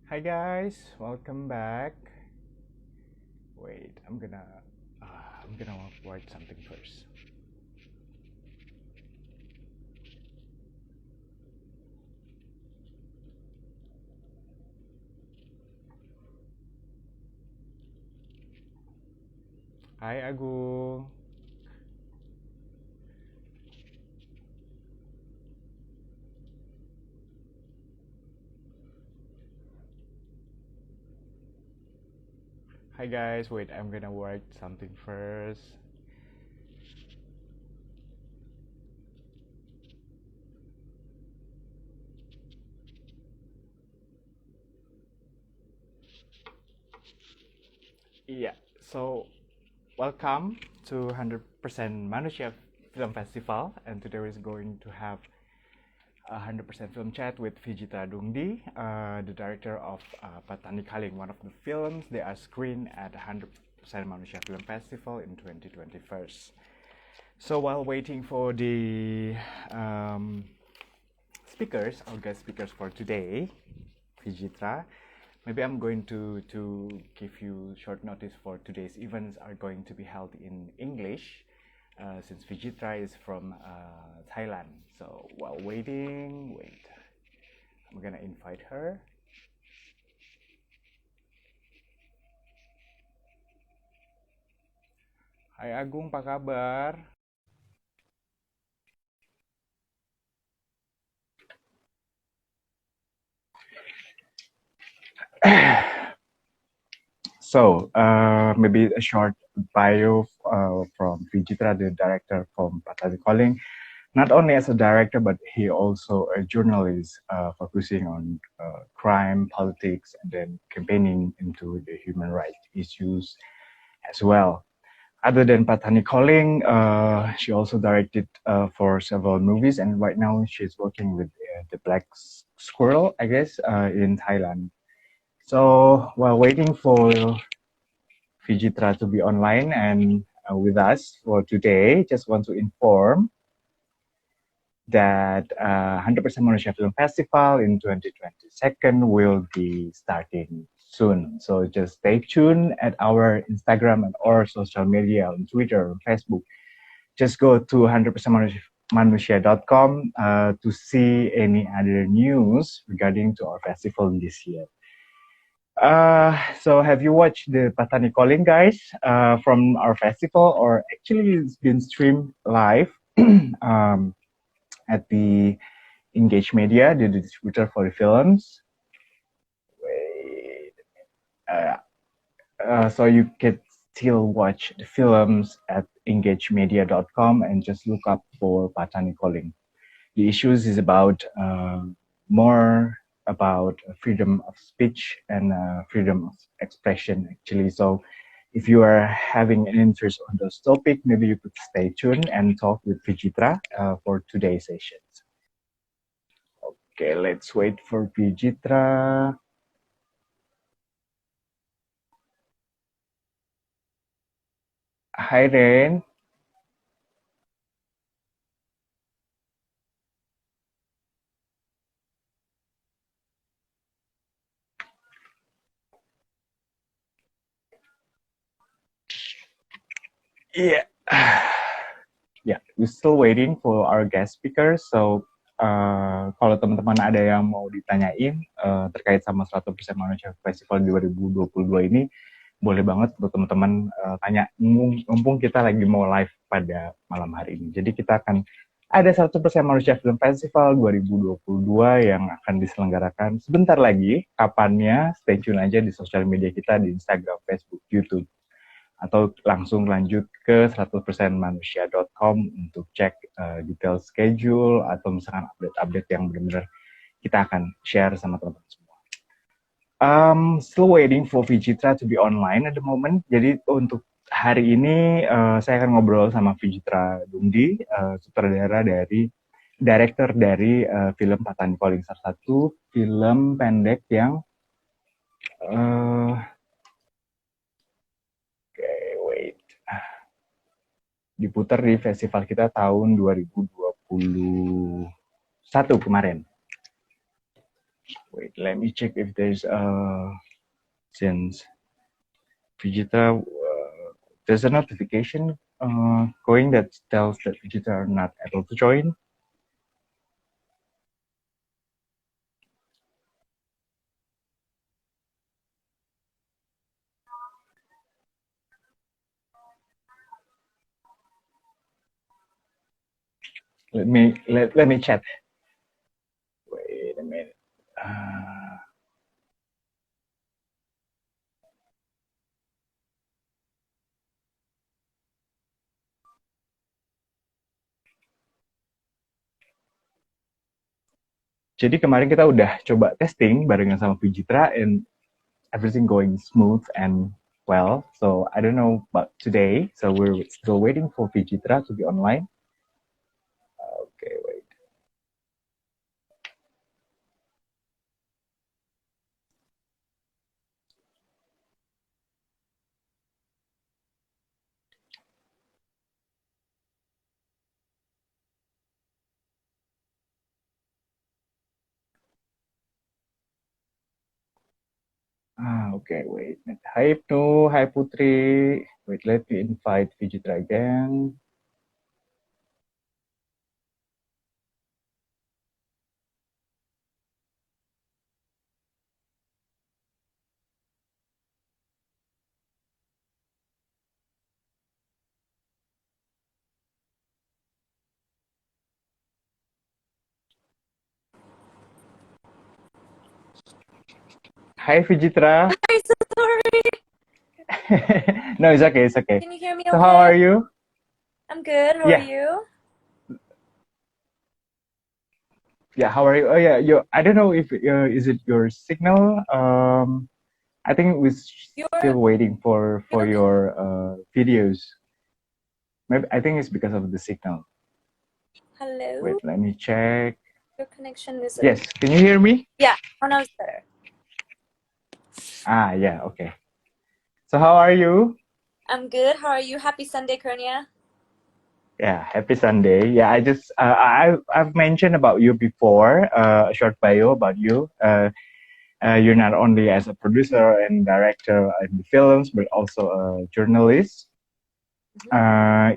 Hi guys, welcome back. Wait, I'm gonna write something first. Hi Agung. Hi guys, wait, I'm gonna write something first. Yeah, so welcome to 100% Manusia Film Festival, and today we're going to have a 100% film chat with Vijitra Duangdee, the director of Patani Kaling, one of the films they are screened at 100% Manusia Film Festival in 2021. So while waiting for the speakers, our guest speakers for today, Vijitra, maybe I'm going to give you short notice for today's events are going to be held in English, since Vijitra is from Thailand. So while waiting, I'm gonna invite her. Hai Agung, apa kabar? So maybe a short bio from Vijitra, the director from Patani Calling. Not only as a director, but he also a journalist focusing on crime, politics, and then campaigning into the human rights issues as well. Other than Patani Calling, she also directed for several movies, and right now she's working with the Black Squirrel, I guess, in Thailand. So while waiting for Vijitra to be online and with us for today, just want to inform that 100% Malaysia Film Festival in 2022 will be starting soon. So just stay tuned at our Instagram and our social media on Twitter and Facebook. Just go to 100%manusia.com to see any other news regarding to our festival this year. So have you watched the Patani Calling, guys, from our festival, or actually it's been streamed live um, at the Engage Media, the distributor for the films. Wait, so you can still watch the films at engagemedia.com and just look up for Patani Calling. The issues is about more about freedom of speech and freedom of expression, actually. So if you are having an interest on those topics, maybe you could stay tuned and talk with Vijitra for today's sessions. Okay, let's wait for Vijitra. Hi, Ren. Yeah. Yeah, we're still waiting for our guest speakers. So, kalau teman-teman ada yang mau ditanyain terkait sama 100% Manusia Festival 2022 ini, boleh banget buat teman-teman tanya. Mumpung kita lagi mau live pada malam hari ini. Jadi kita akan ada 100% Manusia Film Festival 2022 yang akan diselenggarakan sebentar lagi. Kapannya, stay tune aja di sosial media kita di Instagram, Facebook, YouTube. Atau langsung lanjut ke 100%manusia.com untuk cek detail schedule atau misalkan update-update yang benar-benar kita akan share sama teman-teman semua. Still waiting for Vijitra to be online at the moment. Jadi untuk hari ini saya akan ngobrol sama Vijitra Duangdee, sutradara dari director dari film Patani Calling, salah satu film pendek yang diputar di festival kita tahun 2021 kemarin. Wait, let me check if there's since Vijitra, there's a notification going that tells that Vijitra are not able to join. Let me chat. Wait a minute. Jadi kemarin kita udah coba testing barengan sama Vijitra and everything going smooth and well. So I don't know about today. So we're still waiting for Vijitra to be online. Okay, wait. Okay, wait. Hi Ibnu, hi Putri. Wait, let me invite Vijitra again. Hi Vijitra. Hi, so sorry. No, it's okay, it's okay. Can you hear me So okay? how are you? I'm good. How Yeah. are you? Yeah, how are you? Oh yeah, I don't know if is it your signal? I think we're still waiting for your videos. Maybe I think it's because of the signal. Hello? Wait, let me check. Your connection is... Yes, can you hear me? Yeah, now it's better. Yeah, okay. So how are you? I'm good. How are you? Happy Sunday, Kurnia. Yeah, happy Sunday. Yeah, I just I've mentioned about you before, a short bio about you. You're not only as a producer and director in the films, but also a journalist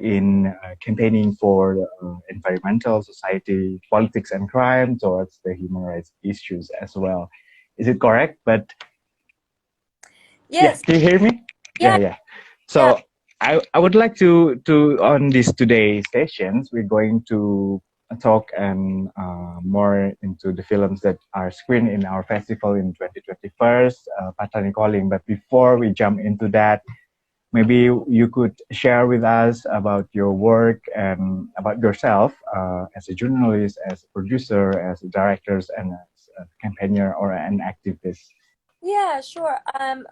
in campaigning for environmental, society, politics, and crime towards the human rights issues as well. Is it correct? But yes, yeah, can you hear me? Yeah. So I would like to on this today's sessions we're going to talk and more into the films that are screened in our festival in 2021, Patani Calling. But before we jump into that, maybe you could share with us about your work and about yourself as a journalist, as a producer, as a director, and as a campaigner or an activist. Yeah, sure.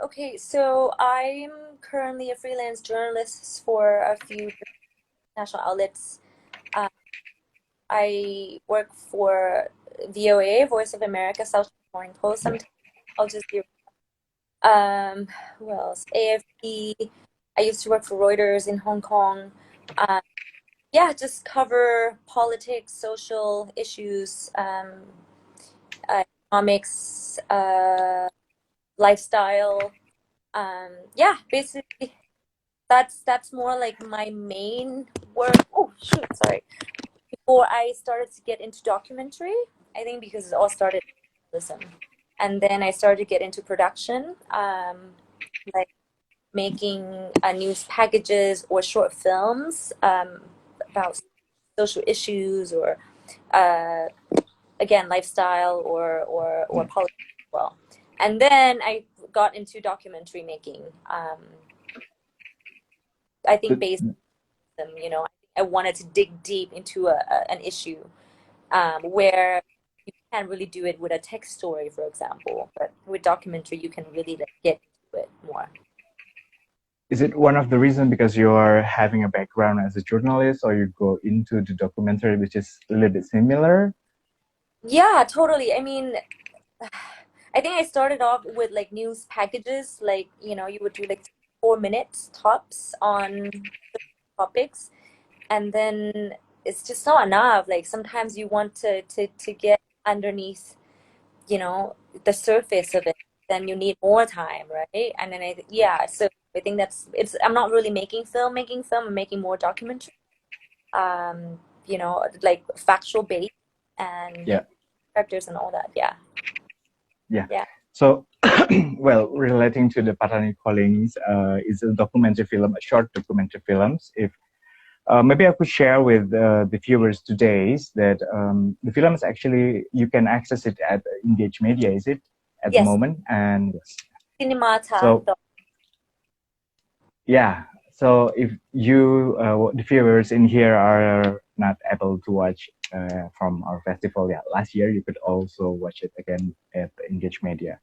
Okay, so I'm currently a freelance journalist for a few national outlets. I work for VOA, Voice of America, South Morning Post. Sometimes I'll just do who else? AFP. I used to work for Reuters in Hong Kong. Yeah, just cover politics, social issues, economics, lifestyle. Yeah, basically that's more like my main work. Oh shoot, sorry. Before I started to get into documentary, I think because it all started with journalism, and then I started to get into production, like making news packages or short films about social issues or again lifestyle or politics as well. And then I got into documentary making. I think based on them, I wanted to dig deep into an issue where you can't really do it with a text story, for example, but with documentary you can really get into it more. Is it one of the reasons because you're having a background as a journalist, or you go into the documentary, which is a little bit similar? Yeah, totally. I mean, I think I started off with like news packages, like, you would do like 4 minutes tops on topics, and then it's just not enough. Like sometimes you want to get underneath the surface of it, then you need more time, right? And then so I think I'm not really making film, I'm making more documentary, like factual based and Yeah. characters and all that. Yeah. Yeah. Yeah. So, well, relating to the Patani Callings, is a documentary film, a short documentary films. If maybe I could share with the viewers today that the film is actually, you can access it at Engage Media, is it, at the Yes. moment? And Cinemata. so, yeah. So if you, the viewers in here are not able to watch from our festival last year, you could also watch it again at Engage Media.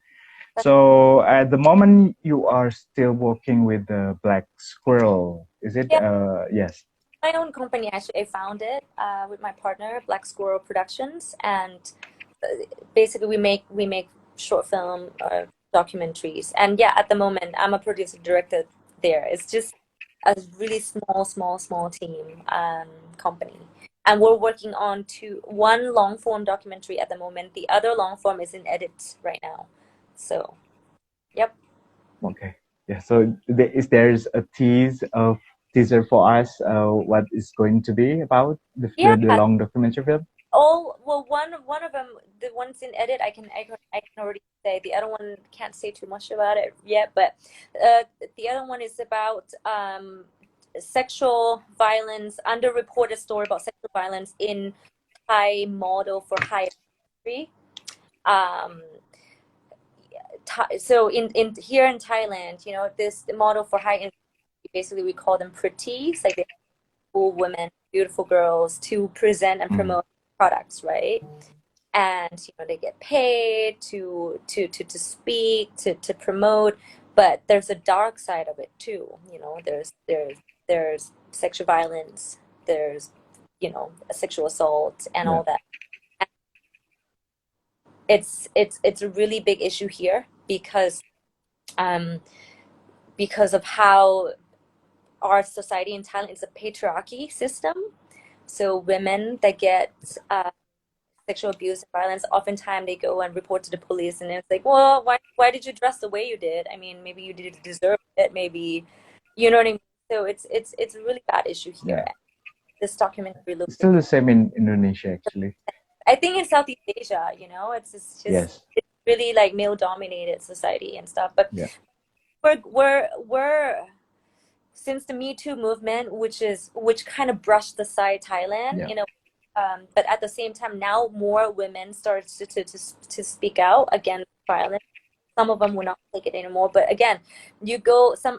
So at the moment, you are still working with the Black Squirrel, is it? Yeah. Yes. My own company, actually. I found it with my partner, Black Squirrel Productions, and basically we make short film documentaries. And yeah, at the moment, I'm a producer director there. It's just a really small team company, and we're working on one long form documentary at the moment. The other long form is in edit right now. So, yep. Okay. Yeah. So there's a teaser for us what is going to be about the Yeah. long documentary film? Oh, well, one of them, the ones in edit, I can already say. The other one can't say too much about it yet, but the other one is about sexual violence, underreported story about sexual violence in Thai model for higher industry. Um, so in here in Thailand, this model for high industry, basically we call them pretties, like they cool women, beautiful girls to present and promote products, right? And they get paid to speak, to promote, but there's a dark side of it too. There's sexual violence, there's sexual assault and all that. And it's a really big issue here because of how our society in Thailand is a patriarchy system. So women that get sexual abuse and violence, oftentimes they go and report to the police, and it's like, well, why did you dress the way you did? I mean, maybe you didn't deserve it. Maybe, you know what I mean. So it's a really bad issue here. Yeah. This documentary looks. It's still the same in Indonesia, actually. I think in Southeast Asia, it's Yes. it's really like male dominated society and stuff. But Yeah. we're since the Me Too movement, which kind of brushed aside Thailand, but at the same time, now more women start to speak out against violence. Some of them will not take it anymore. But again,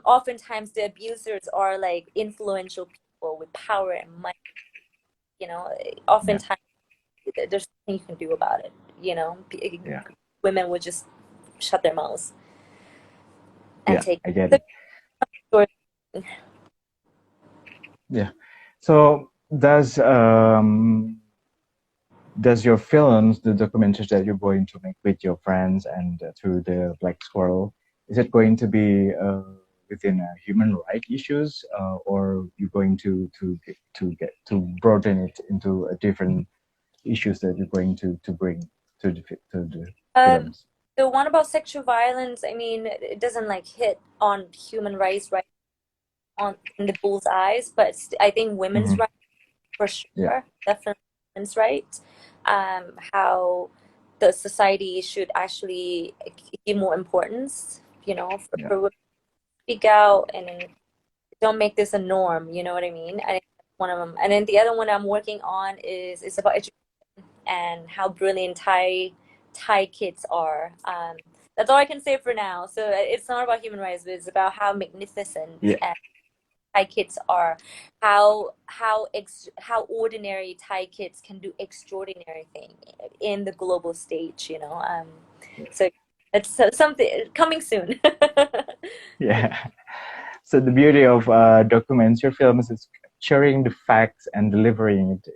oftentimes the abusers are like influential people with power and money. Oftentimes there's nothing you can do about it. Women would just shut their mouths and take. I get it. Yeah. So does your films, the documentaries that you're going to make with your friends and through the Black Squirrel, is it going to be within human rights issues, or you're going to broaden it into a different issues that you're going to bring to the films? The one about sexual violence, I mean, it doesn't like hit on human rights right in the bull's eyes, but I think women's rights for sure, definitely women's rights. How the society should actually give more importance, for women to speak out and don't make this a norm. You know what I mean? I think that's one of them. And then the other one I'm working on is about education and how brilliant Thai kids are. That's all I can say for now. So it's not about human rights, but it's about how magnificent and Thai kids are, how ordinary Thai kids can do extraordinary things in the global stage. So it's something coming soon. Yeah. So the beauty of documentary films is capturing the facts and delivering it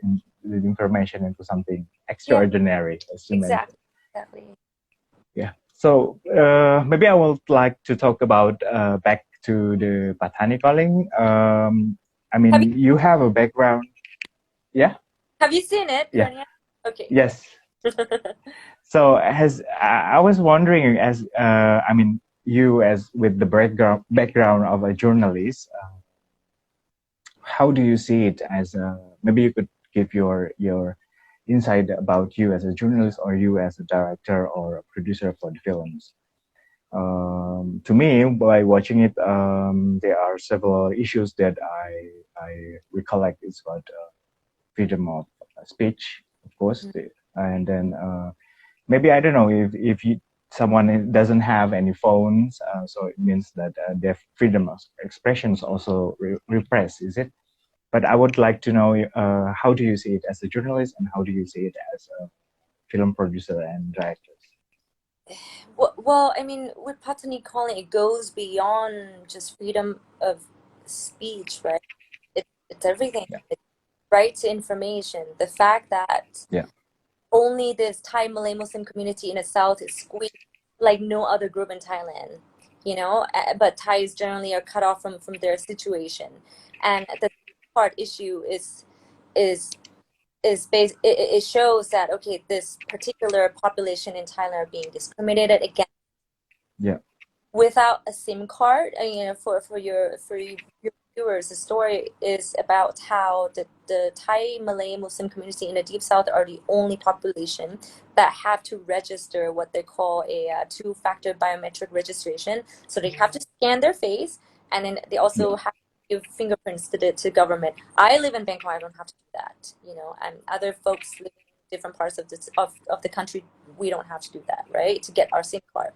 the information into something extraordinary, as you mentioned. Exactly. Yeah. So maybe I would like to talk about back to the Patani calling. I mean, you have a background. Yeah. Have you seen it? Yeah. Okay. Yes. So I was wondering, as I mean, you as with the background of a journalist, how do you see it as a, maybe you could give your insight about you as a journalist or you as a director or a producer for the films. To me, by watching it, there are several issues that I recollect. It's about freedom of speech, of course, and then maybe I don't know if someone doesn't have any phones, so it means that their freedom of expression is also repressed. Is it? But I would like to know how do you see it as a journalist and how do you see it as a film producer and director? Well, I mean, with Patani calling, it goes beyond just freedom of speech, right? It's everything. Yeah. It's right to information. The fact that Yeah. only this Thai Malay Muslim community in the south is squeezed like no other group in Thailand, you know. But Thais generally are cut off from their situation, and the part issue is based. It shows that okay, this particular population in Thailand are being discriminated against. Yeah. Without a SIM card, you know, for your viewers, the story is about how the Thai Malay Muslim community in the Deep South are the only population that have to register what they call a two-factor biometric registration. So they have to scan their face, and then they also have to give fingerprints to the government. I live in Bangkok. I don't have to do that, you know, and other folks live in different parts of the country. We don't have to do that, right? To get our SIM card.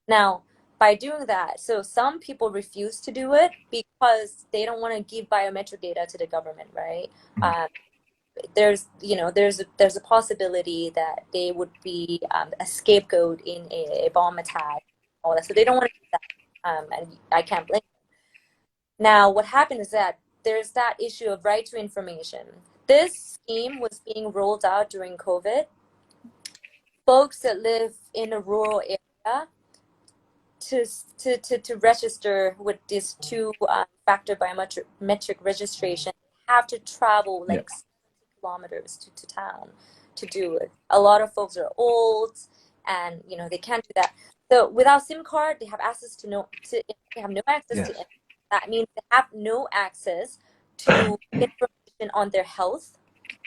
Now, by doing that, so some people refuse to do it because they don't want to give biometric data to the government, right? There's a possibility that they would be a scapegoat in a bomb attack, all that. So they don't want to do that, and I can't blame them. Now, what happened is that there's that issue of right to information. This scheme was being rolled out during COVID. Folks that live in a rural area to register with this two-factor biometric registration have to travel like 70 kilometers to town to do it. A lot of folks are old and you know they can't do that. So without SIM card, they have access they have no access to internet. That means they have no access to information on their health,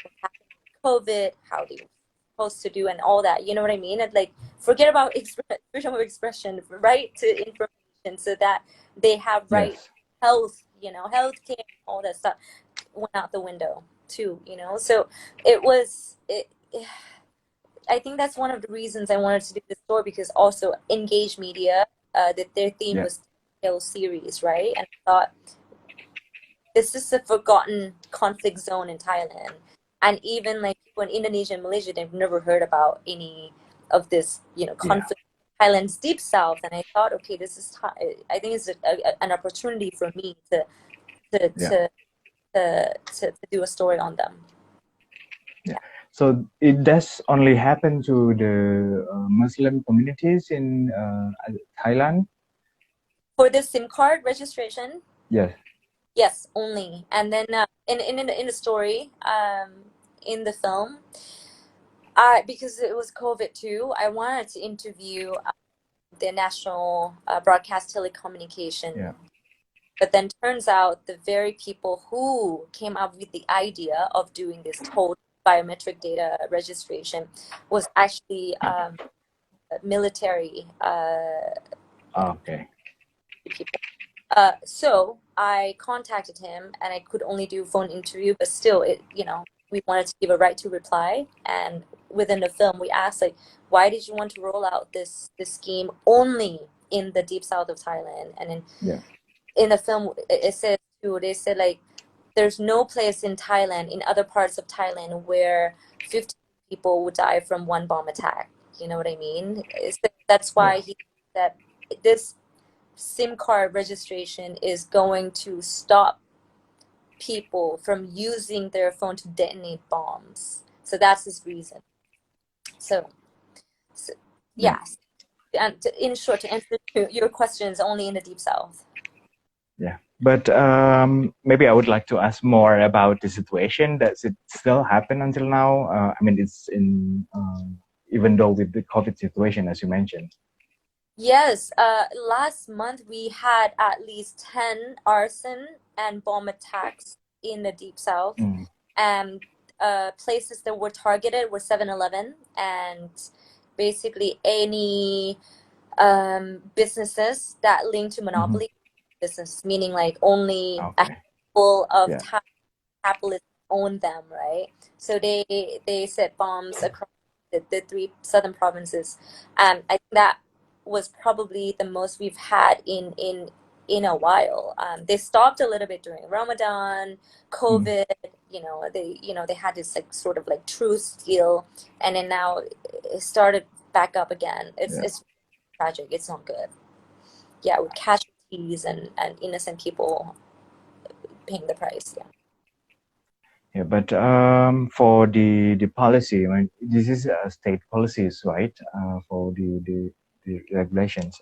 what happened with COVID, how they were supposed to do and all that. You know what I mean? And like forget about freedom of expression, right to information, so that they have right health, you know, healthcare, all that stuff went out the window too, you know. So I think that's one of the reasons I wanted to do this story, because also Engage Media, that their theme was Hill series, right? And I thought this is a forgotten conflict zone in Thailand. And even like people in Indonesia and Malaysia, they've never heard about any of this, you know, conflict in Thailand's deep south. And I thought, okay, this is, I think it's an opportunity for me to do a story on them. Yeah. So it does only happen to the Muslim communities in Thailand? For the SIM card registration? Yes. Yes, only. And then in the story, in the film, because it was COVID too, I wanted to interview the national broadcast telecommunication. Yeah. But then turns out the very people who came up with the idea of doing this whole biometric data registration was actually military. Okay. People. So I contacted him, and I could only do phone interview, but still, we wanted to give a right to reply. And within the film, we asked, like, why did you want to roll out this scheme only in the deep south of Thailand? And in the film, it says too, they said like, there's no place in Thailand, in other parts of Thailand, where 50 people would die from one bomb attack. You know what I mean? That's why he said this SIM card registration is going to stop people from using their phone to detonate bombs. So that's his reason. So yes. And in short, to answer your questions, only in the deep south. Yeah, but maybe I would like to ask more about the situation. Does it still happen until now? I mean, it's in even though with the COVID situation, as you mentioned. Yes, last month we had at least 10 arson and bomb attacks in the Deep South. Mm. And places that were targeted were 7-Eleven and basically any businesses that link to Mm-hmm. monopoly business, meaning like only a Okay. handful of Yeah. capitalists own them, right? So they set bombs across the three southern provinces. I think that was probably the most we've had in a while. They stopped a little bit during Ramadan, Mm. COVID. They had this like sort of like truce deal, and then now it started back up again. Yeah. It's tragic. It's not good. Yeah, with casualties and innocent people paying the price. Yeah. Yeah, but for the policy, I mean, this is state policies, right? For the regulations.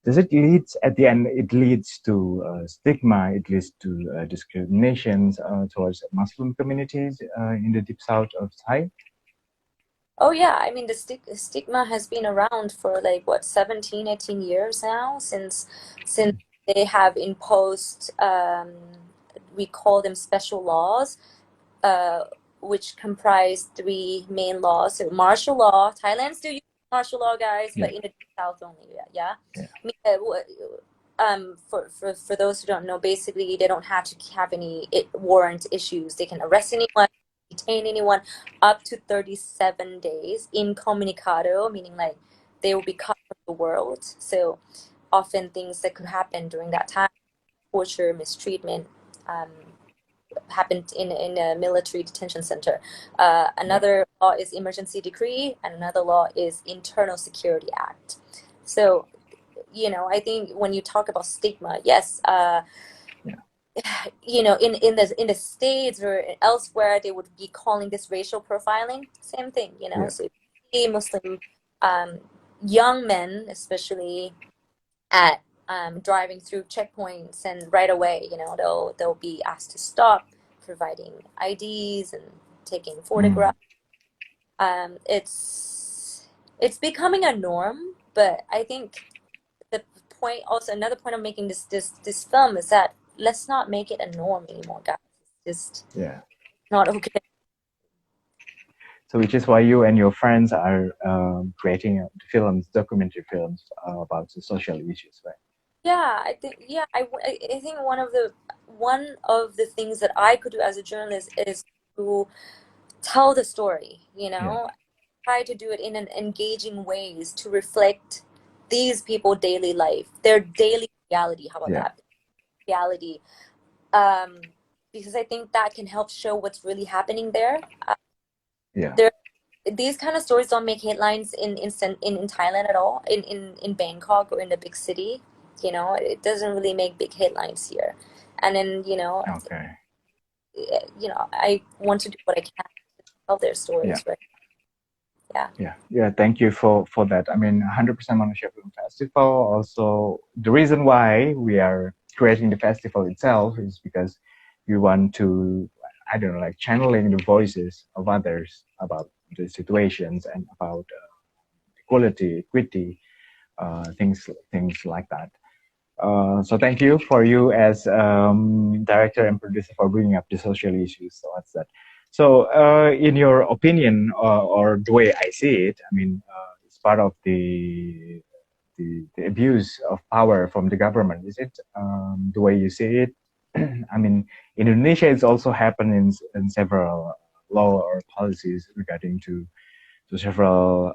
Does it leads at the end? It leads to stigma. It leads to discriminations towards Muslim communities in the deep south of Thai. Oh yeah, I mean the stigma has been around for like what 17, 18 years now since they have imposed we call them special laws, uh, which comprise three main laws. So martial law, Thailand still uses martial law, guys, Yeah, but in the South only. Yeah, yeah. yeah, I mean, for those who don't know, basically they don't have to have any warrant issues. They can arrest anyone, detain anyone up to 37 days incommunicado, meaning like they will be cut from the world. So often things that could happen during that time, torture, mistreatment, um, happened in a military detention center. yeah, Another law is emergency decree, and another law is Internal Security Act. So, I think when you talk about stigma, yes, yeah, in the States or elsewhere, they would be calling this racial profiling. Same thing, yeah. So, you see Muslim um, young men, especially at driving through checkpoints, and right away, they'll be asked to stop, providing IDs and taking Mm. photographs. It's becoming a norm, but I think the another point of making this film is that let's not make it a norm anymore, guys. It's just Yeah. not okay. So, which is why you and your friends are creating films, documentary films about the social issues, right? Yeah, I think I think one of the things that I could do as a journalist is to tell the story, Yeah, try to do it in an engaging ways to reflect these people daily life, their daily reality. How about yeah, that? Reality. Um, because I think that can help show what's really happening there. yeah. There these kind of stories don't make headlines in Thailand at all, in Bangkok or in the big city. It doesn't really make big headlines here. And then, Okay. I want to do what I can to tell their Yeah. stories, right? Yeah. Yeah. Thank you for that. I mean, 100% Manusia Film Festival. Also, the reason why we are creating the festival itself is because we want to, I don't know, like channeling the voices of others about the situations and about equality, equity, things like that. So thank you for you as director and producer for bringing up the social issues. So what's that? So in your opinion, or the way I see it, I mean, it's part of the abuse of power from the government. Is it the way you see it? I mean, in Indonesia, it's also happened in several law or policies regarding to several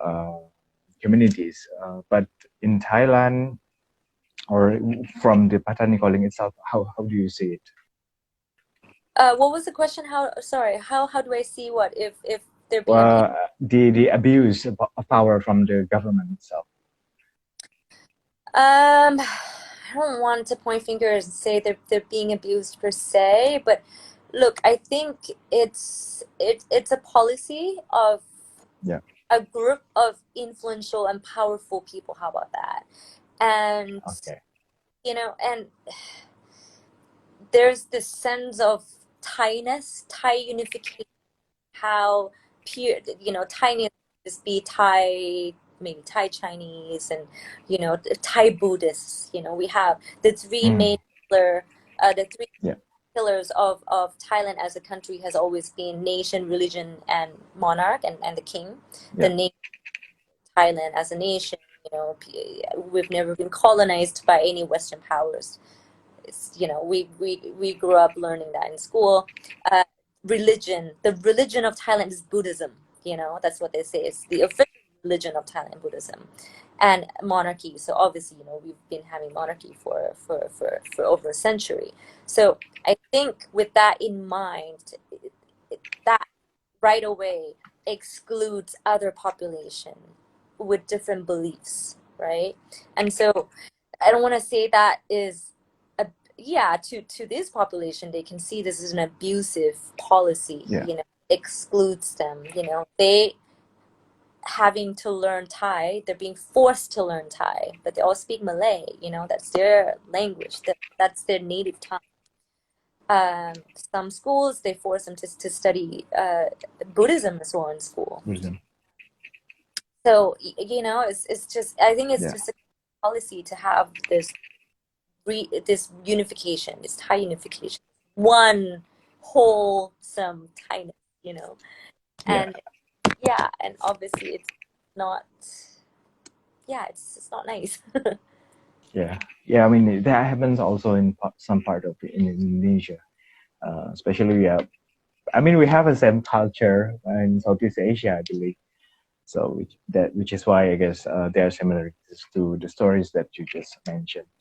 communities. But in Thailand, or from the Patani calling itself, how do you see it? What was the question? How do I see what if they're being abused? Well, the abuse of power from the government itself. I don't want to point fingers and say they're being abused per se, but look, I think it's a policy of Yeah. a group of influential and powerful people. How about that? And Okay. and there's this sense of Thai unification, how pure, Thai just be Thai, maybe Thai Chinese, and Thai Buddhists. We have the three main the three Yeah. pillars of Thailand as a country has always been nation, religion, and monarch, and the king. Yeah. The nation, Thailand as a nation, we've never been colonized by any Western powers. We grew up learning that in school. Religion, the religion of Thailand is Buddhism. That's what they say. It's the official religion of Thailand, Buddhism, and monarchy. So obviously, we've been having monarchy for over a century. So I think with that in mind, that right away excludes other population with different beliefs, right? And so I don't want to say that is to this population, they can see this as an abusive policy. Yeah. Excludes them. They having to learn Thai, they're being forced to learn Thai, but they all speak Malay. That's their language. That's their native tongue. Some schools, they force them to study Buddhism as well in school. Buddhism. So it's just, I think it's just a policy to have this unification, this Thai unification, one wholesome Thainess, and and obviously it's not, it's not nice. Yeah. I mean, that happens also in some part of Indonesia, especially. I mean, we have the same culture in Southeast Asia, I believe. So which is why I guess there are similarities to the stories that you just mentioned.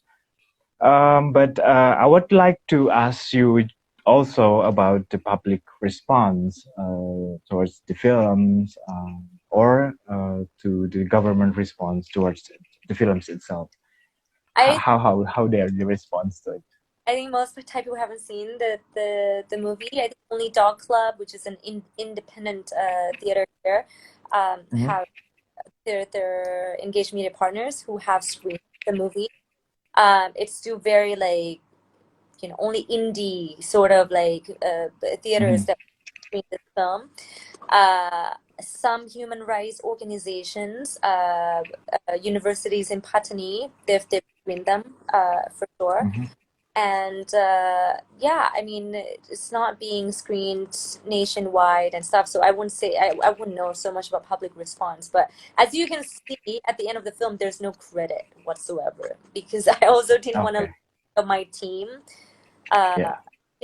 But I would like to ask you also about the public response towards the films, or to the government response towards the films itself. How they are the response to it. I think most Thai people haven't seen the movie. I think only Dog Club, which is an independent theater here, have their engaged media partners who have screened the movie. It's still very like only indie sort of like theaters that screen this film. Some human rights organizations, universities in Patani, they've screened them for sure. And I mean, it's not being screened nationwide and stuff, so I wouldn't say I wouldn't know so much about public response. But as you can see at the end of the film, there's no credit whatsoever, because I also didn't want to look at my team. I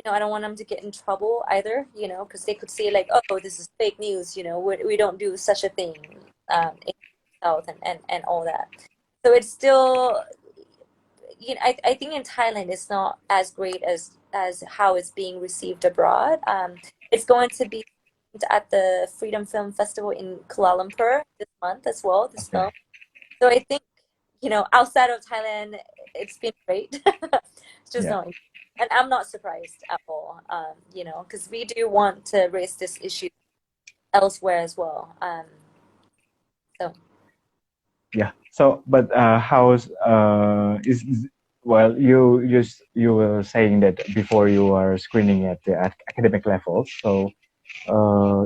don't want them to get in trouble either, because they could say like, oh, this is fake news, we don't do such a thing in the South and all that. So it's still, I think in Thailand it's not as great as how it's being received abroad. It's going to be at the Freedom Film Festival in Kuala Lumpur this month as well, this film. So I think, outside of Thailand, it's been great. It's just not, and I'm not surprised at all, because we do want to raise this issue elsewhere as well. So, but how's well, you were saying that before you are screening at the academic level. So,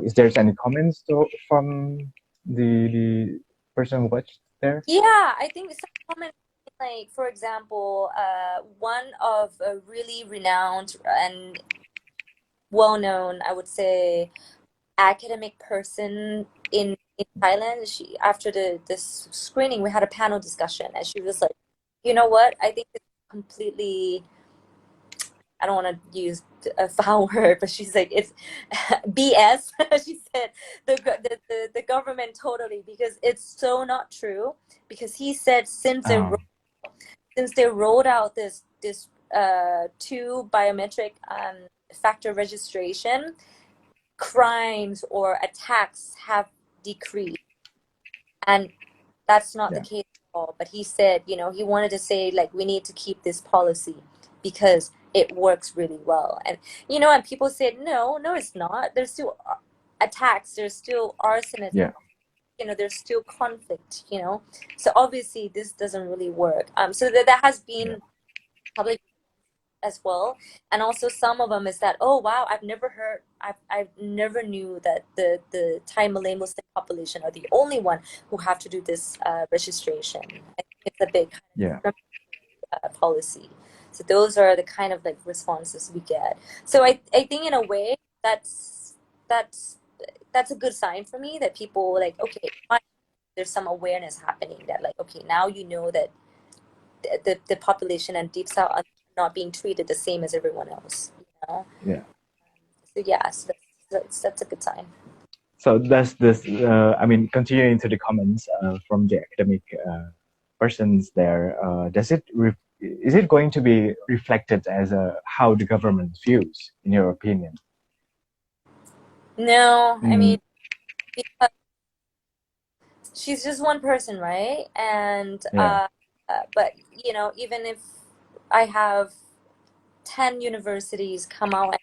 is there any comments from the person who watched there? Yeah, I think some comments, like for example, one of a really renowned and well-known, I would say, academic person in Thailand. She, after this screening, we had a panel discussion, and she was like, "You know what? I think it's completely." I don't want to use a foul word, but she's like, it's BS. She said the government totally, because it's so not true. Because he said since they rolled out this 2 biometric factor registration, crimes or attacks have decreased, and that's not the case at all. But he said, he wanted to say like, we need to keep this policy because it works really well. And and people said no, it's not. There's still attacks, there's still arson, there's still conflict, so obviously this doesn't really work. So that has been public. as well. And also some of them is that, oh wow, I've never knew that the Thai Malay Muslim population are the only one who have to do this registration. I think it's a big kind Yeah. of policy. So those are the kind of like responses we get. So I think in a way that's that's a good sign for me that people like, okay, there's some awareness happening that like, okay, now you know that the population and deep south are not being treated the same as everyone else, you know. Yeah. So yeah, so that's a good sign. So does this, I mean, continuing to the comments from the academic persons there, is it going to be reflected as how the government views, in your opinion? No, I mean, Mm, because she's just one person, right? And yeah, but you know, even if I have 10 universities come out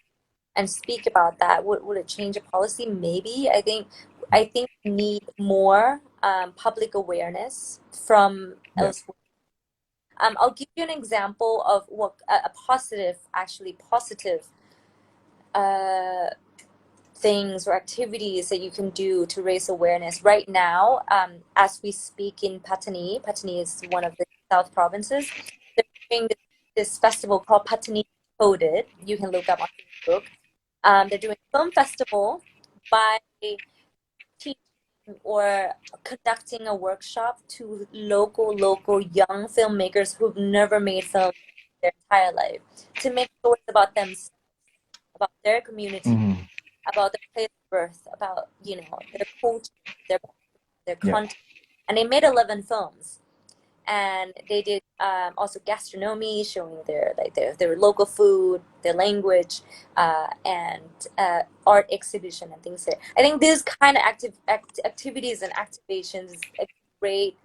and speak about that, would it change a policy? Maybe. I think we need more public awareness from yeah, elsewhere. I'll give you an example of what a positive, actually positive uh, things or activities that you can do to raise awareness. Right now, as we speak in Patani, Patani is one of the South provinces, they're doing this festival called Patani Coded. You can look up on Facebook. They're doing a film festival by teaching or conducting a workshop to local young filmmakers who've never made film their entire life to make stories about themselves, about their community, hmm, about their place of birth, about their culture, their yeah, content, and they made 11 films. And they did also gastronomy, showing their local food, their language, and art exhibition and things like that. I think this kind of activities and activations is a great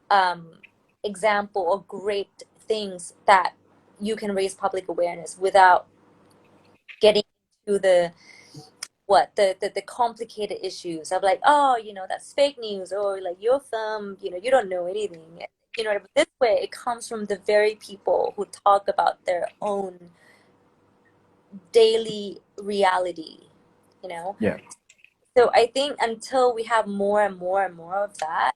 um, example or great things that you can raise public awareness without getting into the complicated issues of like, oh, that's fake news, or like your film, you don't know anything. But this way it comes from the very people who talk about their own daily reality, you know. yeah, So I think until we have more and more and more of that,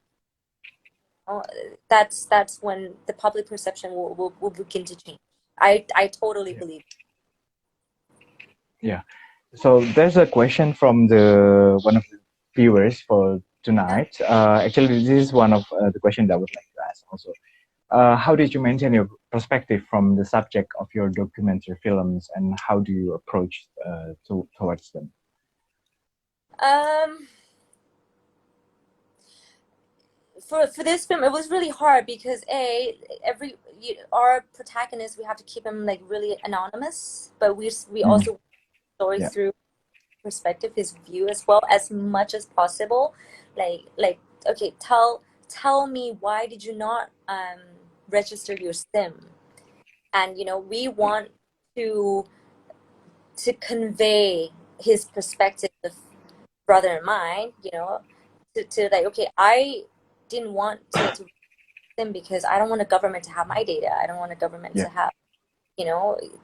uh, that's when the public perception will begin to change. I totally yeah, believe. yeah. So there's a question from the one of the viewers for Yeah. tonight. Actually, this is one of the questions I would like to ask also. How did you maintain your perspective from the subject of your documentary films, and how do you approach towards them? um for this film, it was really hard because our protagonist, we have to keep him like really anonymous, but we Mm, also story yeah, through perspective, his view as well, as much as possible. Like okay, tell me, why did you not register your sim? And we want to convey his perspective, brother and mine, to like, okay, I didn't want to them because I don't want the government to have my data. I don't want the government yeah, to have,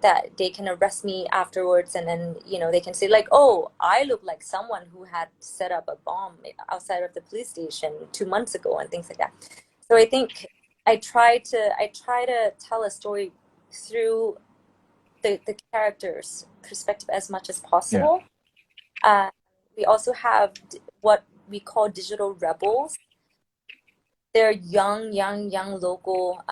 that they can arrest me afterwards, and then, they can say like, oh, I look like someone who had set up a bomb outside of the police station 2 months ago and things like that. So I think I try to tell a story through the character's perspective as much as yeah, possible. We also have what we call digital rebels. They're young local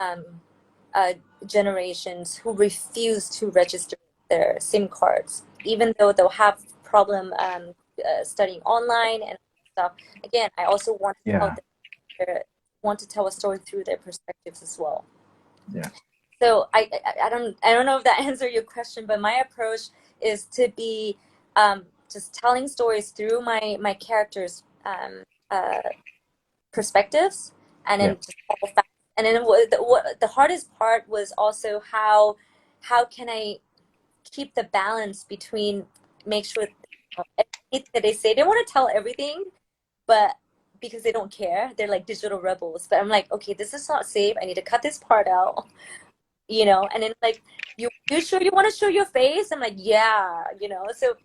uh, generations who refuse to register their SIM cards, even though they'll have problem studying online and stuff. Again, I also yeah, want to tell a story through their perspectives as well. yeah, So I don't know if that answered your question, but my approach is to be just telling stories through my characters' uh, perspectives, and yeah, then just all facts. And then what the hardest part was also how can I keep the balance between, make sure everything that they say, they want to tell everything, but because they don't care, they're like digital rebels. But I'm like, okay, this is not safe. I need to cut this part out, and then like you sure you want to show your face? I'm like, yeah, so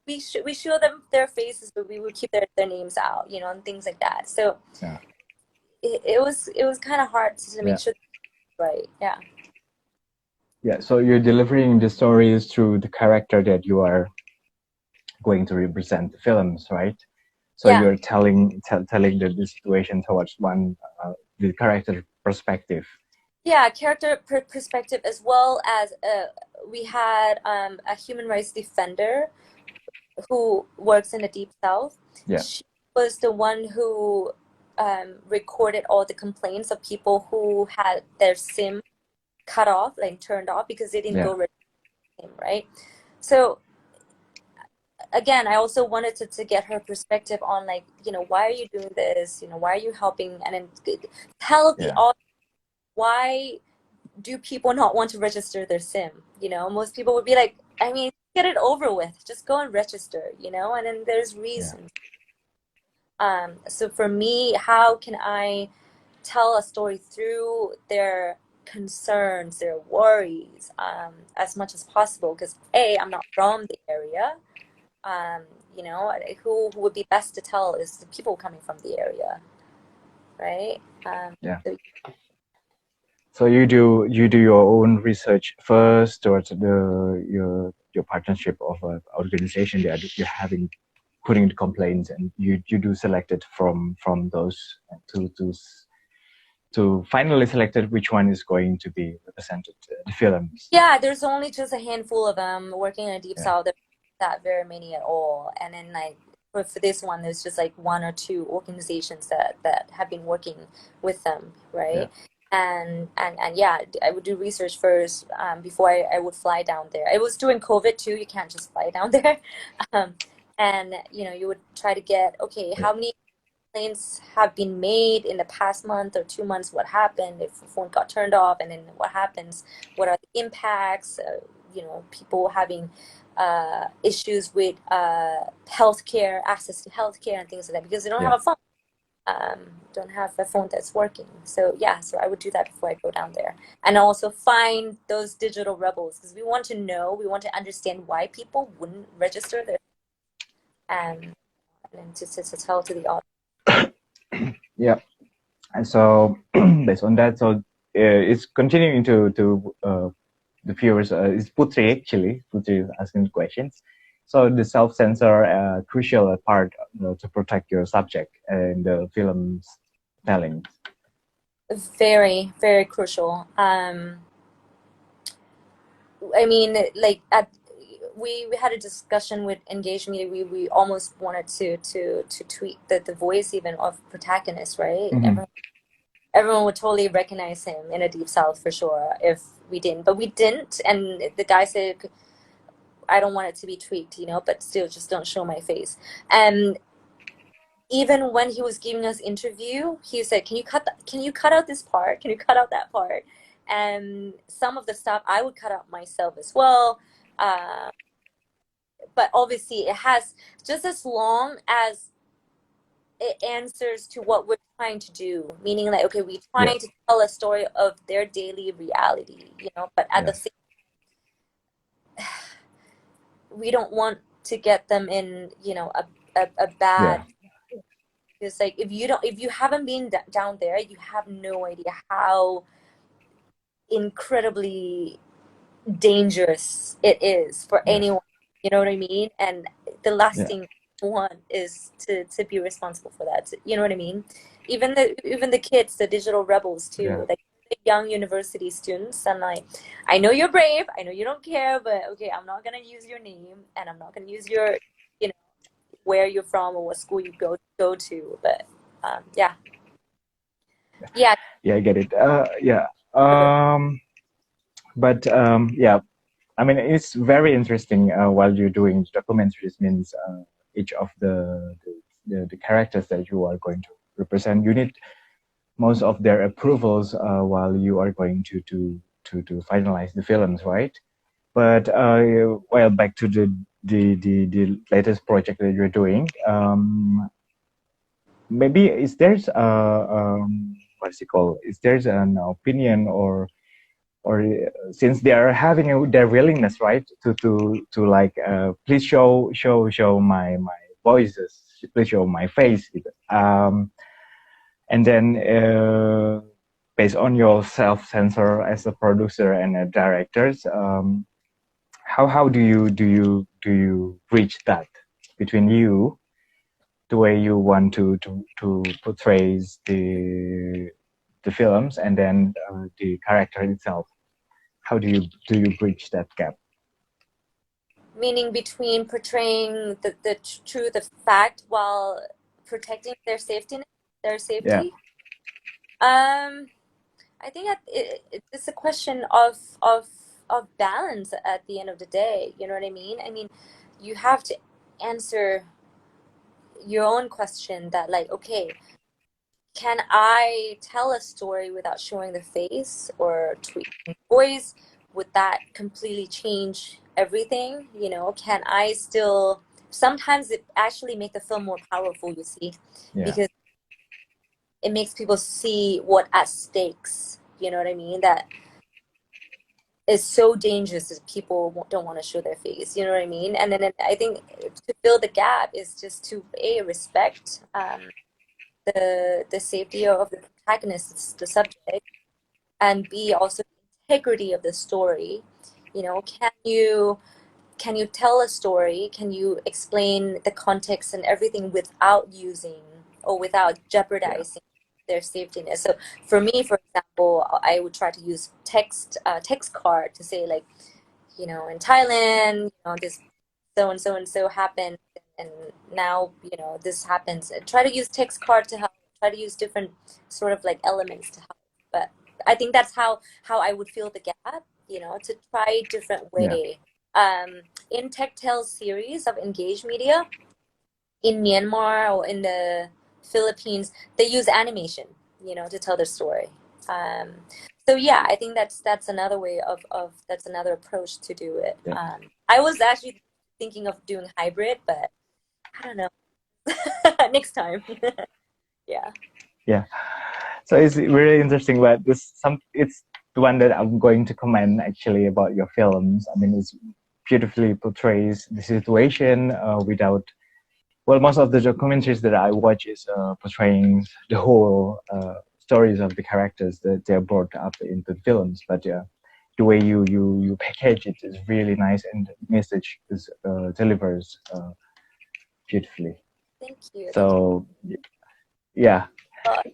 we show them their faces, but we would keep their names out, and things like that. So Yeah. it was kind of hard to make Yeah. sure, right? Yeah. Yeah. So you're delivering the stories through the character that you are going to represent the films, right? So Yeah. you're telling the situation towards the character perspective. Yeah, character perspective, as well as we had a human rights defender who works in the Deep South. Yeah. She was the one who recorded all the complaints of people who had their SIM cut off, like turned off, because they didn't Yeah. go SIM, right? So again, I also wanted to get her perspective on, like, why are you doing this? Why are you helping? And then tell the Yeah. audience, why do people not want to register their SIM? Most people would be like, I mean, get it over with. Just go and register, and then there's reasons. So for me, how can I tell a story through their concerns, their worries, as much as possible? Because I'm not from the area. Who would be best to tell is the people coming from the area, right? Yeah. So So you do your own research first towards your partnership of an organization that you're having, putting the complaints, and you do select it from those to finally selected which one is going to be represented the films. yeah, there's only just a handful of them working in a Deep Yeah. South. There's not very many at all. And then, like, for this one, there's just like one or two organizations that have been working with them, right? And yeah, I would do research first, before I would fly down there. It was during COVID too. You can't just fly down there. And you would try to get, okay, how many complaints have been made in the past month or 2 months? What happened if the phone got turned off? And then what happens? What are the impacts? People having issues with healthcare, access to healthcare, and things like that, because they don't have a phone. Don't have a phone that's working. So yeah, so I would do that before I go down there, and also find those digital rebels, because we want to understand why people wouldn't register their, and then to tell to the audience. Yeah. And so based on that, so it's continuing to the viewers. It's Putri actually. Putri is asking questions. So the self-censor crucial part to protect your subject in the film's telling. Very, very crucial. I mean, like, we had a discussion with Engage Media. We almost wanted to tweak the voice even of protagonist, right? Mm-hmm. Everyone would totally recognize him in a Deep South for sure if we didn't, but we didn't. And the guy said, I don't want it to be tweaked, but still, just don't show my face. And even when he was giving us interview, he said, can you cut out this part? Can you cut out that part? And some of the stuff I would cut out myself as well. But obviously it has, just as long as it answers to what we're trying to do, meaning like, okay, we're trying to tell a story of their daily reality, but at the same, we don't want to get them in, a bad, because like, if you haven't been down there, you have no idea how incredibly dangerous it is for anyone, you know what I mean? And the last thing we want is to be responsible for that, you know what I mean? Even the kids, the digital rebels too, like the young university students. And like, I know you're brave, I know you don't care, but okay, I'm not gonna use your name, and I'm not gonna use your, where you're from or what school you go to, but yeah, I get it. But I mean, it's very interesting while you're doing documentaries. Means each of the characters that you are going to represent, you need most of their approvals while you are going to finalize the films, right? But well, back to the latest project that you're doing. Maybe is there's what is it called? Is there's an opinion or or since they are having their willingness, right, to like please show my voices, please show my face, gitu. And then based on your self censor as a producer and a director, how do you reach that between you, the way you want to portray the films, and then the character itself? How do you bridge that gap? Meaning between portraying the truth of fact while protecting their safety, Yeah, Um, I think it's a question of balance at the end of the day. You know what I mean? I mean, you have to answer your own question that, like, okay, can I tell a story without showing the face or tweaking voice? Would that completely change everything? You know, can I still? Sometimes it actually make the film more powerful. You see, yeah, because it makes people see what at stakes. You know what I mean? That is so dangerous that people don't want to show their face. You know what I mean? And then I think to fill the gap is just to respect the safety of the protagonist, the subject, and B, also the integrity of the story. You know, can you tell a story? Can you explain the context and everything without using or without yeah, jeopardizing their safetyness? So for me, for example, I would try to use text card to say, like, you know, in Thailand, you know, this so and so and so happened, and now, you know, this happens. And try to use text card to help. Try to use different sort of like elements to help. But I think that's how I would fill the gap. You know, to try different yeah, way. In Telltale's series of Engage Media in Myanmar or in the Philippines, they use animation, you know, to tell their story. Um, so yeah, I think that's another way of that's another approach to do it. yeah, I was actually thinking of doing hybrid, but I don't know. Next time. Yeah. yeah. So it's really interesting, but it's the one that I'm going to comment actually about your films. I mean, it's beautifully portrays the situation without. Well, most of the documentaries that I watch is portraying the whole stories of the characters that they're brought up into the films. But yeah, the way you package it is really nice, and the message is delivers beautifully. Thank you. Thank you. So yeah.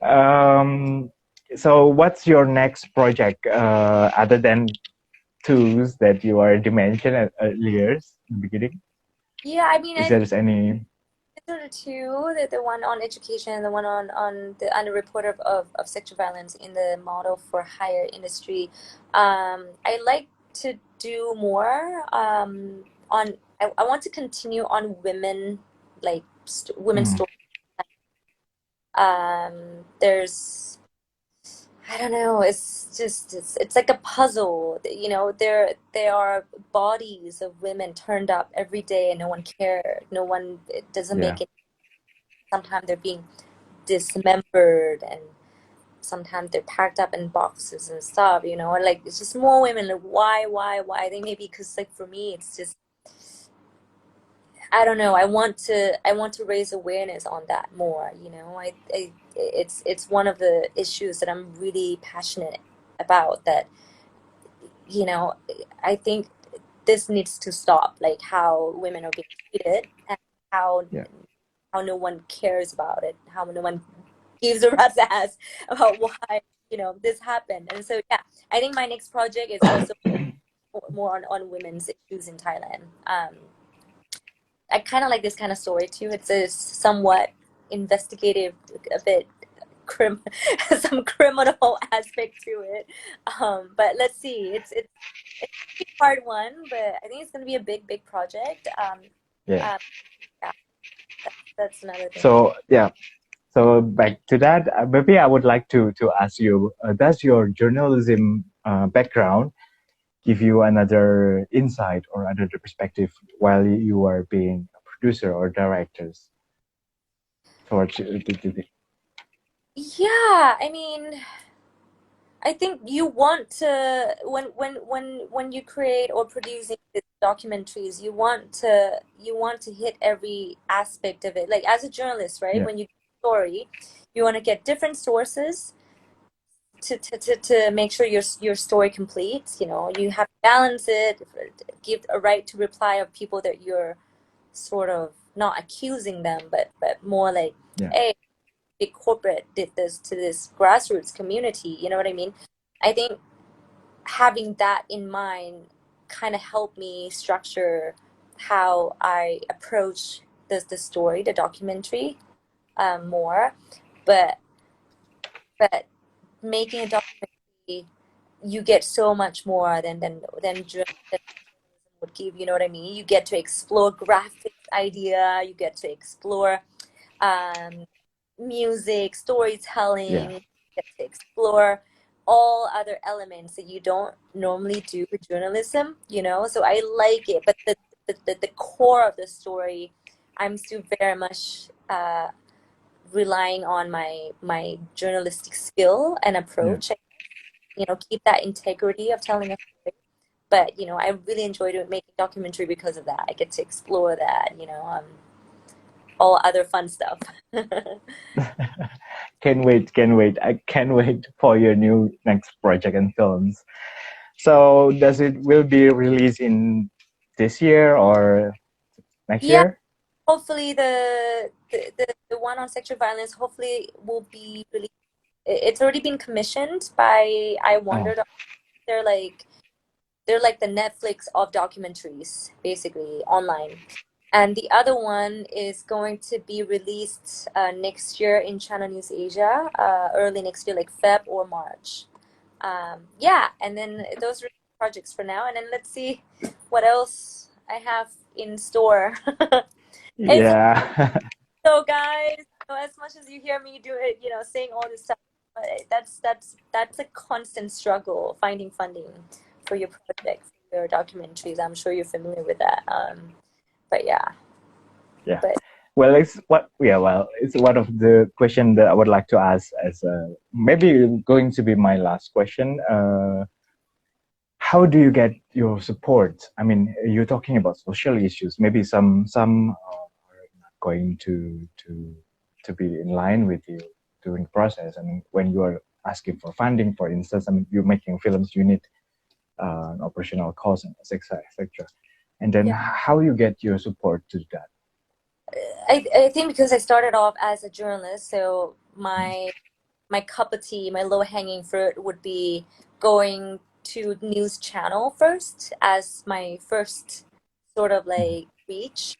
Um, so what's your next project other than tools that you already mentioned earlier in the beginning? Yeah, I mean, Is I there any? sort of two, the one on education, the one on the underreported of sexual violence in the model for higher industry. I like to do more on. I want to continue on women, like women's Mm, stories. There's, I don't know. It's just it's like a puzzle. You know, there are bodies of women turned up every day, and no one cared. No one. It doesn't yeah, make it. Sometimes they're being dismembered, and sometimes they're packed up in boxes and stuff, you know, or like it's just more women. Like, why? I think maybe because, like, for me, it's just, I don't know. I want to raise awareness on that more. You know, it's one of the issues that I'm really passionate about. That, you know, I think this needs to stop. Like how women are being treated, and how yeah. how no one cares about it, how no one gives a rat's ass about why, you know, this happened. And so yeah, I think my next project is also more on women's issues in Thailand. I kind of like this kind of story too. It's a somewhat investigative, a bit crim some criminal aspect to it. But let's see. It's a hard one, but I think it's going to be a big project. Yeah. Um, yeah, that's another thing. So yeah. So back to that, maybe I would like to ask you: does your journalism background give you another insight or another perspective while you are being a producer or directors towards Yeah, I mean, I think you want to when you create or producing these documentaries, you want to hit every aspect of it. Like as a journalist, right? Yeah, When you do a story, you want to get different sources to make sure your story completes. You know, you have to balance it, give a right to reply of people that you're sort of not accusing them, but more like, yeah, hey, big corporate did this to this grassroots community. You know what I mean? I think having that in mind kind of helped me structure how I approach the story, the documentary, more. But but making a documentary, you get so much more than journalism would give. You know what I mean? You get to explore graphics idea. You get to explore um, music, yeah, storytelling, get to explore all other elements that you don't normally do with journalism, you know? So I like it, but the core of the story, I'm still very much relying on my journalistic skill and yeah. approach. You know, keep that integrity of telling a story. But, you know, I really enjoy making documentary because of that. I get to explore that, you know, all other fun stuff. Can't wait, can't wait. I can't wait for your new next project and films. So does it will be released in this year or next Yeah, year? hopefully the one on sexual violence hopefully will be released. It's already been commissioned by I Oh, Wondered. They're like they're like the Netflix of documentaries, basically online. And the other one is going to be released next year in Channel News Asia, early next year, like Feb or March. Yeah, and then those are projects for now. And then let's see what else I have in store. It's yeah. so guys, you know, as much as you hear me do it, you know, saying all this stuff, but that's a constant struggle finding funding for your project, for your documentaries. I'm sure you're familiar with that. But yeah, Yeah. but Well, it's what, yeah, well, it's one of the question that I would like to ask as maybe going to be my last question. How do you get your support? I mean, you're talking about social issues. Maybe some are not going to be in line with you during the process. I mean, when you are asking for funding, for instance, I mean, you're making films, you need an operational cost, and etc., etc. And then yeah, how you get your support to that? I think because I started off as a journalist, so my cup of tea, my low hanging fruit would be going to news channel first as my first sort of like reach.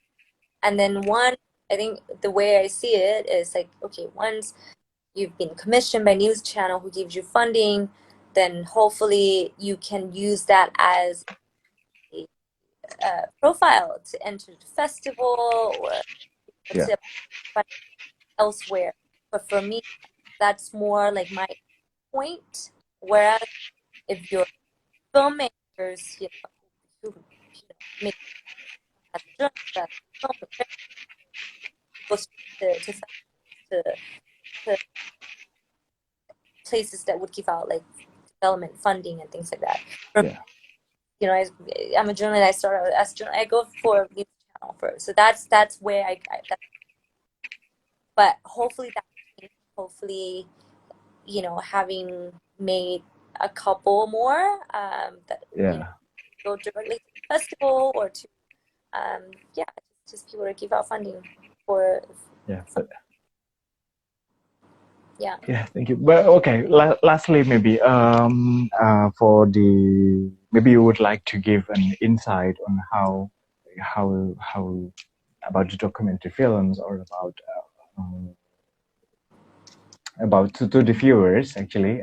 And then one, I think the way I see it is like, okay, once you've been commissioned by news channel who gives you funding, then hopefully you can use that as a profile to enter the festival or Yeah, to apply elsewhere. But for me, that's more like my point. Whereas if you're filmmakers, you know, who you know, make as a journalist, as a filmmaker, go to, to places that would give out like development funding and things like that. For yeah, you know, I'm a journalist. I started as a journalist. I go for news channel first, so that's where but hopefully hopefully you know having made a couple more that you know yeah, go directly to the festival or to yeah just people to give out funding for yeah. But yeah. yeah, thank you. But okay, lastly, maybe for the maybe you would like to give an insight on how about the documentary films or about to the viewers actually.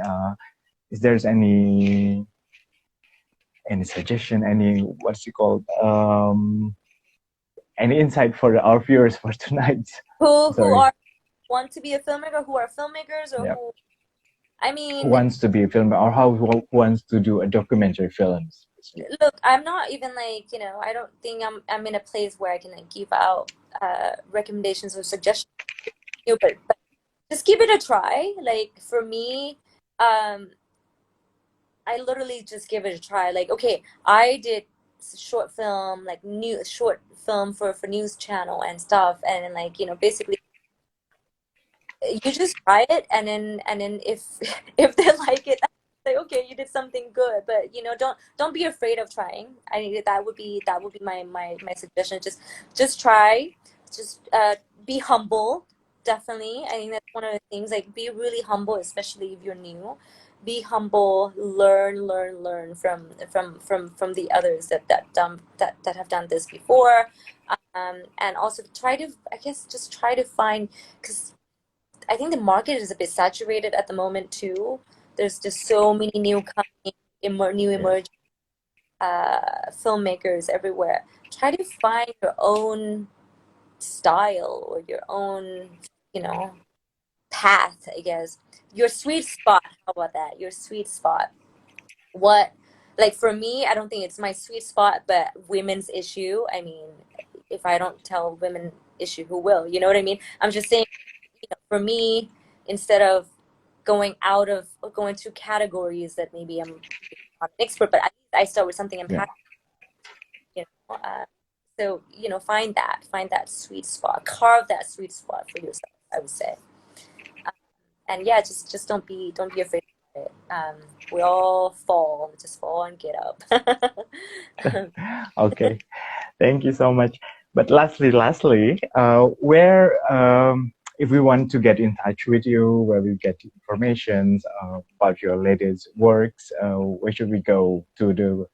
Is there's any suggestion, any what's it called, any insight for our viewers for tonight? Who Sorry. are want to be a filmmaker, who are filmmakers, or Yeah. who I Who mean, wants to be a film or who wants to do a documentary films? look, I'm not even like, you know, I don't think I'm in a place where I can like give out recommendations or suggestions, you know, but just give it a try. Like for me, um I literally just give it a try. Like, okay, I did short film, like new short film for news channel and stuff, and like, basically you just try it, and then if if they like it, say okay, you did something good. But don't be afraid of trying. I think that would be my suggestion. Just try, just be humble. Definitely, I think that's one of the things. Like, be really humble, especially if you're new. Be humble, learn from the others that have done this before. And also try to, I guess, just try to find, because I think the market is a bit saturated at the moment too. There's just so many new coming, new Yeah. emerging filmmakers everywhere. Try to find your own style or your own, path, I guess. Your sweet spot. How about that? Your sweet spot. What, like for me, I don't think it's my sweet spot, but women's issue. I mean, if I don't tell women issue, who will? You know what I mean? I'm just saying, for me, instead of going through categories that maybe I'm not an expert, but I start with something I'm Yeah. passionate, you know. So find that sweet spot, carve that sweet spot for yourself, I would say. And yeah, just don't be afraid of it. We all fall, just fall and get up. Okay. Thank you so much. But lastly, where, if we want to get in touch with you, where we get information about your latest works, where should we go to the?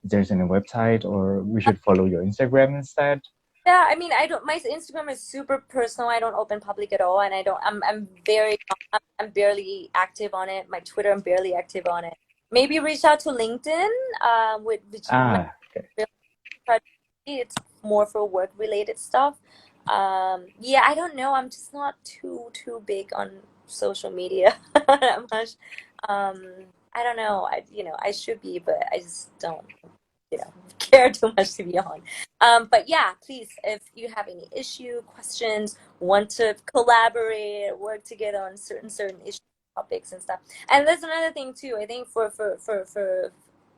Is there any website, or we should follow your Instagram instead? Yeah, I mean, I don't. My Instagram is super personal. I don't open public at all, and I don't. I'm very. I'm barely active on it. My Twitter, I'm barely active on it. Maybe reach out to LinkedIn. Which my Ah, okay. it's more for work related stuff. Yeah, I don't know. I'm just not too big on social media that much. Um, I don't know. I should be, but I just don't care too much to be on. But yeah, please, if you have any issue, questions, want to collaborate, work together on certain issue topics and stuff. And there's another thing too. I think for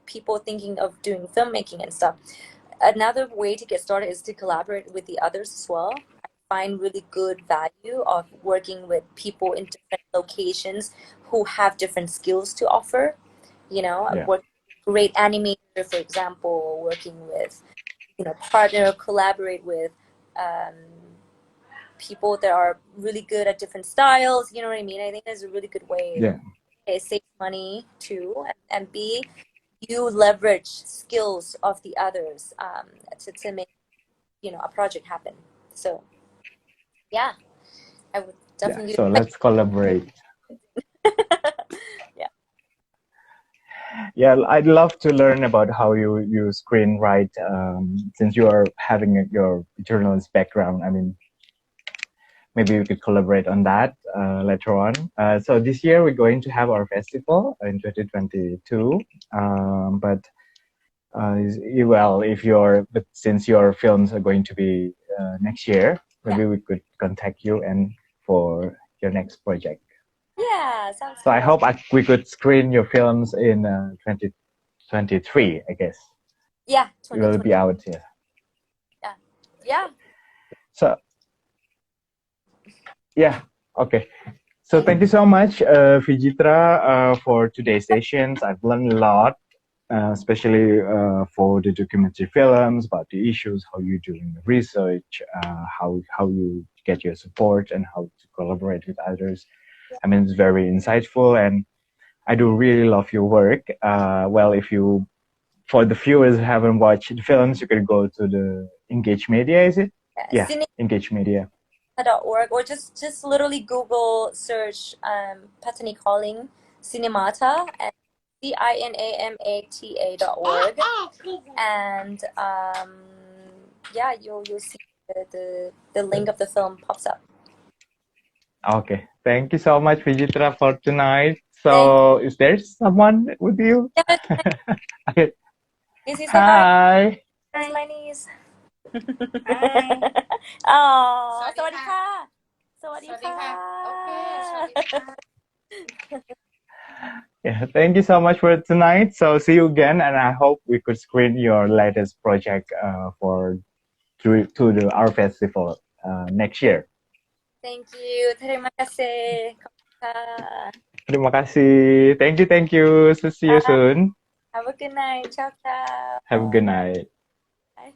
people thinking of doing filmmaking and stuff, another way to get started is to collaborate with the others as well. I find really good value of working with people in different locations who have different skills to offer. Yeah. Work great animator, for example, working with partner, collaborate with um, people that are really good at different styles. You know what I mean? I think that's a really good way. Yeah. It saves money too, and B, you leverage skills of the others to make a project happen. So yeah, I would Yeah. definitely So let's collaborate. yeah. Yeah, I'd love to learn about how you screenwrite, since you are having your journalist background. I mean, maybe we could collaborate on that later on. So this year we're going to have our festival in 2022. But well, but since your films are going to be next year, maybe we could contact you and for your next project. Yeah, sounds So I good. hope we could screen your films in 2023, I guess. Yeah, We will 2020. be out here. Yeah, yeah. So yeah, okay. So thank you so much, Vijitra, for today's sessions. I've learned a lot, especially for the documentary films, about the issues, how you're doing the research, how you get your support, and how to collaborate with others. I mean, it's very insightful, and I do really love your work. Well, for the viewers who haven't watched the films, you could go to the Engage Media, is it? Yeah, Engage Media. Cinemata.org, or just literally Google search Patani Calling Cinemata and CINAMATA.org, and yeah, you'll see the link of the film pops up. Okay, thank you so much, Vijitra, for tonight. Thank So, is there someone with you? you. Okay. Easy, say hi. Hi. That's my niece. Oh, สวัสดีค่ะ สวัสดีค่ะ สวัสดีค่ะ โอเค สวัสดีค่ะ Yeah, thank you so much for tonight. So see you again, and I hope we could screen your latest project for to our festival next year. Thank you. Terima kasih. Kamsahamnida. Terima kasih. Thank you. So see you Bye. soon. Have a good night. Ciao, Have a good ciao. night. Bye.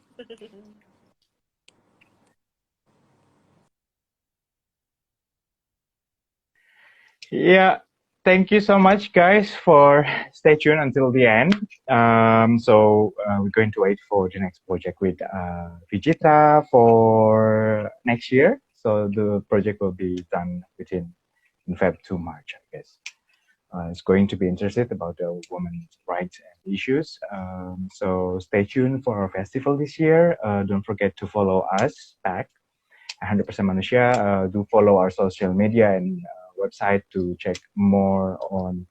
Yeah, thank you so much, guys, for stay tuned until the end. We're going to wait for the next project with Vijitra for next year. So the project will be done within in Feb to March, I guess. It's going to be interested about the women's rights and issues. So stay tuned for our festival this year. Don't forget to follow us back 100% Manusia. Do follow our social media and website to check more on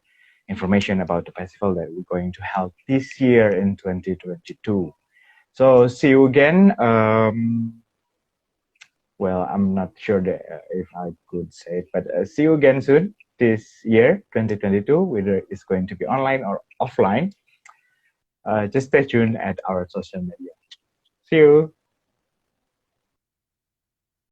information about the festival that we're going to hold this year in 2022. So see you again. Well, I'm not sure that, if I could say it, but see you again soon this year, 2022, whether it's going to be online or offline. Just stay tuned at our social media. See you.